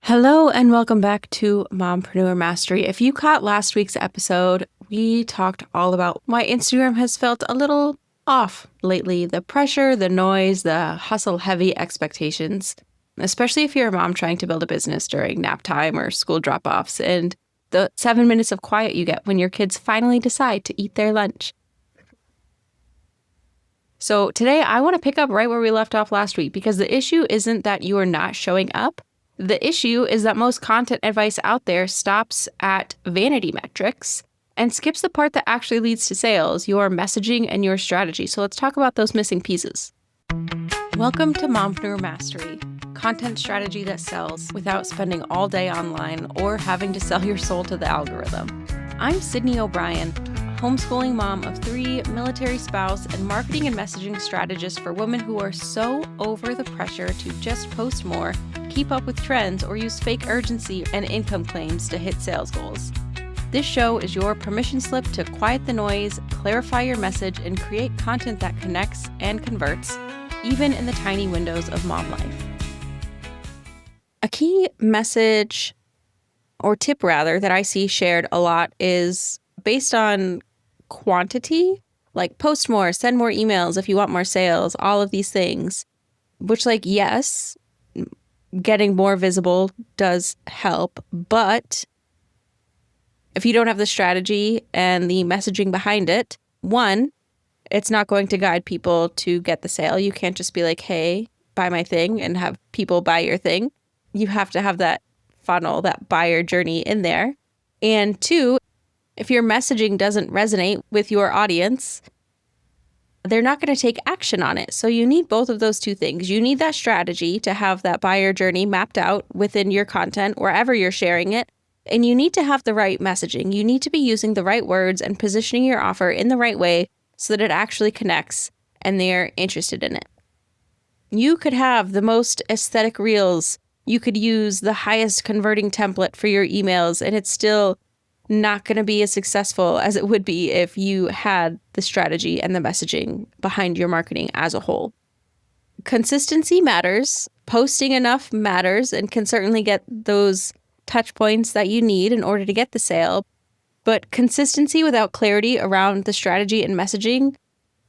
Hello and welcome back to Mompreneur Mastery. If you caught last week's episode, we talked all about why Instagram has felt a little off lately. The pressure, the noise, the hustle-heavy expectations, especially if you're a mom trying to build a business during nap time or school drop-offs, and the 7 minutes of quiet you get when your kids finally decide to eat their lunch. So today I want to pick up right where we left off last week, because the issue isn't that you are not showing up. The issue is that most content advice out there stops at vanity metrics and skips the part that actually leads to sales, your messaging and your strategy. So let's talk about those missing pieces. Welcome to Mompreneur Mastery, content strategy that sells without spending all day online or having to sell your soul to the algorithm. I'm Sydney O'Brien, homeschooling mom of 3, military spouse, and marketing and messaging strategist for women who are so over the pressure to just post more, keep up with trends, or use fake urgency and income claims to hit sales goals. This show is your permission slip to quiet the noise, clarify your message, and create content that connects and converts, even in the tiny windows of mom life. A key message, or tip rather, that I see shared a lot is based on quantity, like post more, send more emails if you want more sales, all of these things, which, like, yes, getting more visible does help, but if you don't have the strategy and the messaging behind it, one, it's not going to guide people to get the sale. You can't just be like, hey, buy my thing and have people buy your thing. You have to have that funnel, that buyer journey in there. And two, if your messaging doesn't resonate with your audience, they're not going to take action on it. So you need both of those two things. You need that strategy to have that buyer journey mapped out within your content, wherever you're sharing it. And you need to have the right messaging. You need to be using the right words and positioning your offer in the right way so that it actually connects and they're interested in it. You could have the most aesthetic reels. You could use the highest converting template for your emails, and it's still not going to be as successful as it would be if you had the strategy and the messaging behind your marketing as a whole. Consistency matters. Posting enough matters and can certainly get those touch points that you need in order to get the sale. But consistency without clarity around the strategy and messaging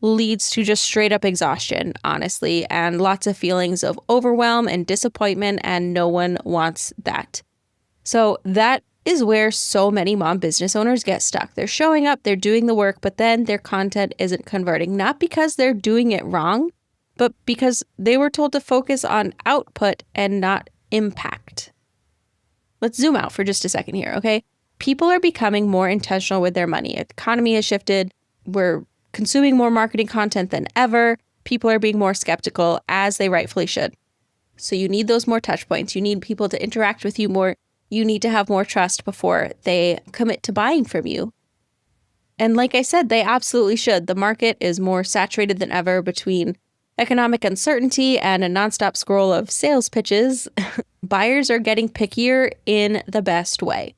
leads to just straight up exhaustion, honestly, and lots of feelings of overwhelm and disappointment, and no one wants that. So that is where so many mom business owners get stuck. They're showing up, they're doing the work, but then their content isn't converting, not because they're doing it wrong, but because they were told to focus on output and not impact. Let's zoom out for just a second here, okay? People are becoming more intentional with their money. The economy has shifted. We're consuming more marketing content than ever. People are being more skeptical, as they rightfully should. So you need those more touch points. You need people to interact with you more. You need to have more trust before they commit to buying from you. And like I said, they absolutely should. The market is more saturated than ever between economic uncertainty and a nonstop scroll of sales pitches. Buyers are getting pickier in the best way.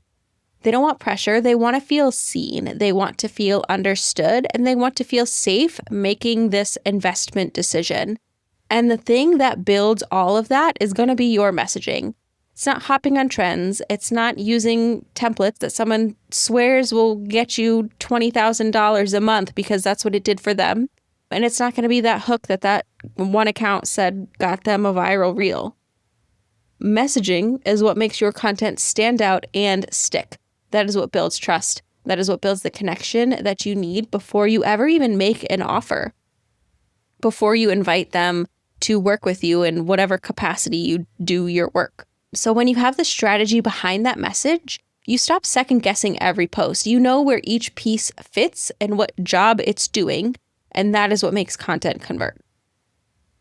They don't want pressure. They want to feel seen. They want to feel understood, and they want to feel safe making this investment decision. And the thing that builds all of that is going to be your messaging. It's not hopping on trends. It's not using templates that someone swears will get you $20,000 a month because that's what it did for them. And it's not going to be that hook that one account said got them a viral reel. Messaging is what makes your content stand out and stick. That is what builds trust. That is what builds the connection that you need before you ever even make an offer, before you invite them to work with you in whatever capacity you do your work. So when you have the strategy behind that message, you stop second guessing every post. You know where each piece fits and what job it's doing, and that is what makes content convert.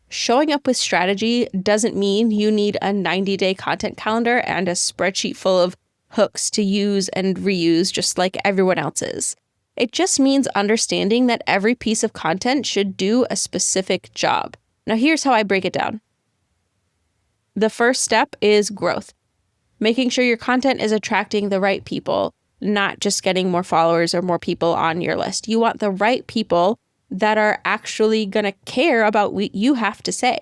Showing up with strategy doesn't mean you need a 90-day content calendar and a spreadsheet full of hooks to use and reuse just like everyone else's. It just means understanding that every piece of content should do a specific job. Now here's how I break it down. The first step is growth. Making sure your content is attracting the right people, not just getting more followers or more people on your list. You want the right people that are actually going to care about what you have to say.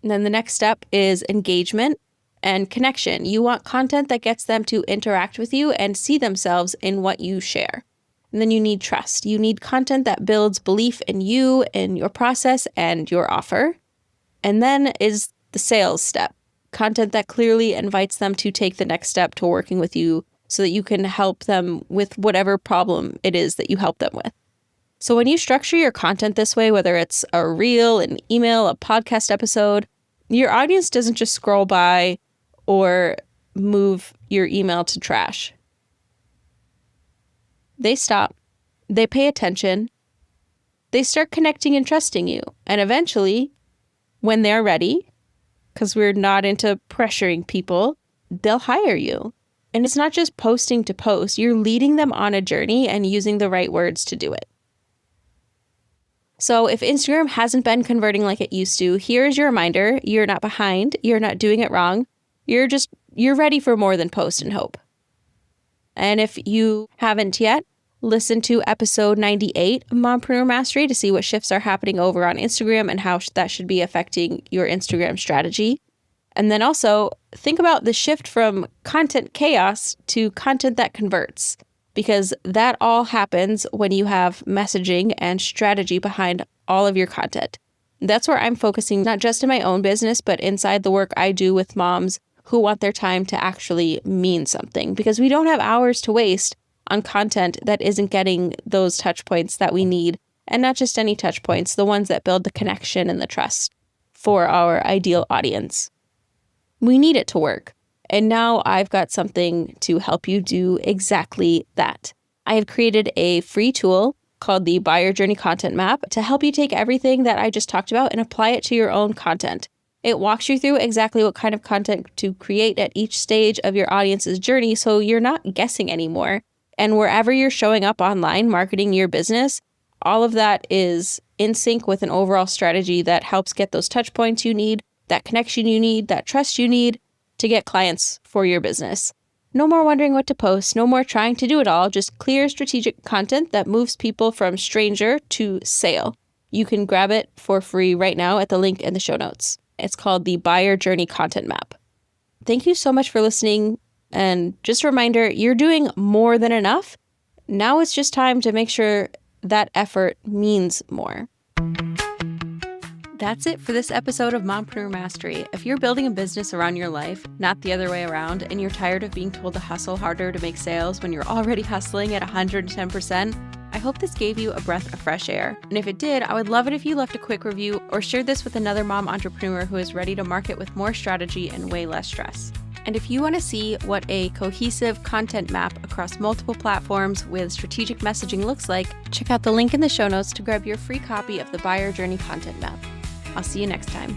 And then the next step is engagement. and connection. You want content that gets them to interact with you and see themselves in what you share. And then you need trust. You need content that builds belief in you, in your process, and your offer. And then is the sales step. Content that clearly invites them to take the next step to working with you so that you can help them with whatever problem it is that you help them with. So when you structure your content this way, whether it's a reel, an email, a podcast episode, your audience doesn't just scroll by or move your email to trash. They stop, they pay attention, they start connecting and trusting you. And eventually, when they're ready, because we're not into pressuring people, they'll hire you. And it's not just posting to post, you're leading them on a journey and using the right words to do it. So if Instagram hasn't been converting like it used to, here's your reminder. You're not behind. You're not doing it wrong. You're ready for more than post and hope. And if you haven't yet, listen to episode 98, Mompreneur Mastery, to see what shifts are happening over on Instagram and how that should be affecting your Instagram strategy. And then also think about the shift from content chaos to content that converts, because that all happens when you have messaging and strategy behind all of your content. That's where I'm focusing, not just in my own business, but inside the work I do with moms who want their time to actually mean something, because we don't have hours to waste on content that isn't getting those touch points that we need. And not just any touch points, the ones that build the connection and the trust for our ideal audience. We need it to work. And now I've got something to help you do exactly that. I have created a free tool called the Buyer Journey Content Map to help you take everything that I just talked about and apply it to your own content. It walks you through exactly what kind of content to create at each stage of your audience's journey, so you're not guessing anymore. And wherever you're showing up online, marketing your business, all of that is in sync with an overall strategy that helps get those touch points you need, that connection you need, that trust you need to get clients for your business. No more wondering what to post, no more trying to do it all, just clear strategic content that moves people from stranger to sale. You can grab it for free right now at the link in the show notes. It's called the Buyer Journey Content Map. Thank you so much for listening. And just a reminder, you're doing more than enough. Now it's just time to make sure that effort means more. That's it for this episode of Mompreneur Mastery. If you're building a business around your life, not the other way around, and you're tired of being told to hustle harder to make sales when you're already hustling at 110%, I hope this gave you a breath of fresh air. And if it did, I would love it if you left a quick review or shared this with another mom entrepreneur who is ready to market with more strategy and way less stress. And if you want to see what a cohesive content map across multiple platforms with strategic messaging looks like, check out the link in the show notes to grab your free copy of the Buyer Journey Content Map. I'll see you next time.